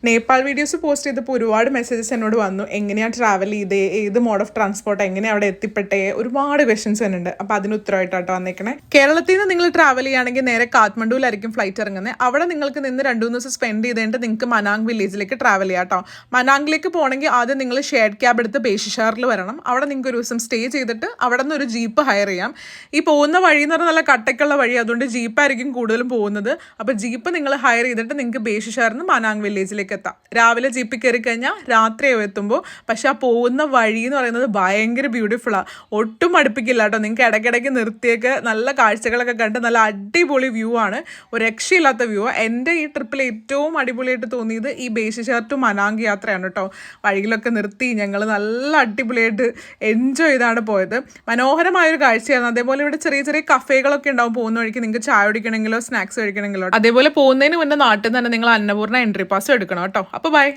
Nepal videos post ചെയ്തപ്പോൾ ഒരുപാട് messages എന്നോട് വന്നു, എങ്ങനെയാണ് ട്രാവൽ ചെയ്തേ, ഏത് മോഡ് ഓഫ് ട്രാൻസ്പോർട്ട്, എങ്ങനെ അവിടെ എത്തിപ്പെട്ടേ, ഒരുപാട് ക്വസ്റ്റ്യൻസ് വരുന്നുണ്ട്. അപ്പോൾ അതിന് ഉത്തരവായിട്ടാട്ടോ വന്നേക്കണേ. കേരളത്തിൽ നിന്ന് നിങ്ങൾ ട്രാവൽ ചെയ്യുകയാണെങ്കിൽ നേരെ കാഠ്മണ്ഡുവിലായിരിക്കും ഫ്ലൈറ്റ് ഇറങ്ങുന്നത്. അവിടെ നിങ്ങൾക്ക് നിന്ന് 2-3 ദിവസം സ്പെൻഡ് ചെയ്തിട്ട് നിങ്ങൾക്ക് മനാങ് വില്ലേജിലേക്ക് ട്രാവൽ ചെയ്യാം കേട്ടോ. മനാങ്ങിലേക്ക് പോകണമെങ്കിൽ ആദ്യം നിങ്ങൾ ഷെയർഡ് ക്യാബ് എടുത്ത് ബേഷിഷാറിൽ വരണം. അവിടെ നിങ്ങൾക്ക് ഒരു ദിവസം സ്റ്റേ ചെയ്തിട്ട് അവിടെ നിന്ന് ഒരു ജീപ്പ് ഹയർ ചെയ്യാം. ഈ പോകുന്ന വഴി എന്ന് പറഞ്ഞാൽ നല്ല കട്ടയ്ക്കുള്ള വഴി, അതുകൊണ്ട് ജീപ്പായിരിക്കും കൂടുതലും പോകുന്നത്. അപ്പോൾ ജീപ്പ് നിങ്ങൾ ഹയർ ചെയ്തിട്ട് നിങ്ങൾക്ക് ബേഷിഷാറിൽ നിന്ന് മനാങ് വില്ലേജിലേക്ക് എത്താം. രാവിലെ ജീപ്പിൽ കയറി കഴിഞ്ഞാൽ രാത്രിയാവും എത്തുമ്പോൾ. പക്ഷെ ആ പോകുന്ന വഴി എന്ന് പറയുന്നത് ഭയങ്കര ബ്യൂട്ടിഫുള്ളാണ്, ഒട്ടും അടുപ്പിക്കില്ല കേട്ടോ. നിങ്ങൾക്ക് ഇടയ്ക്കിടയ്ക്ക് നിർത്തിയൊക്കെ നല്ല കാഴ്ചകളൊക്കെ കണ്ട് നല്ല അടിപൊളി വ്യൂ ആണ്, ഒരു രക്ഷയില്ലാത്ത വ്യൂ. എൻ്റെ ഈ ട്രിപ്പിൽ ഏറ്റവും അടിപൊളിയായിട്ട് തോന്നിയത് ഈ ബേഷിഷാർ ടു മനാങ് യാത്രയാണ് കേട്ടോ. വഴിയിലൊക്കെ നിർത്തി ഞങ്ങൾ നല്ല അടിപൊളിയായിട്ട് എൻജോയ് ചെയ്താണ് പോയത്. മനോഹരമായൊരു കാഴ്ചയായിരുന്നു. അതേപോലെ ഇവിടെ ചെറിയ ചെറിയ കഫേകളൊക്കെ ഉണ്ടാവും പോകുന്ന വഴിക്ക്, നിങ്ങൾക്ക് ചായ കുടിക്കണമെങ്കിലോ സ്നാക്സ് കഴിക്കണമെങ്കിലോ. അതേപോലെ പോകുന്നതിന് മുന്നേ നാട്ടിൽ നിന്ന് തന്നെ നിങ്ങൾ അന്നപൂർണ്ണ എൻട്രി പാസ് എടുക്കണം കേട്ടോ. അപ്പോൾ ബൈ.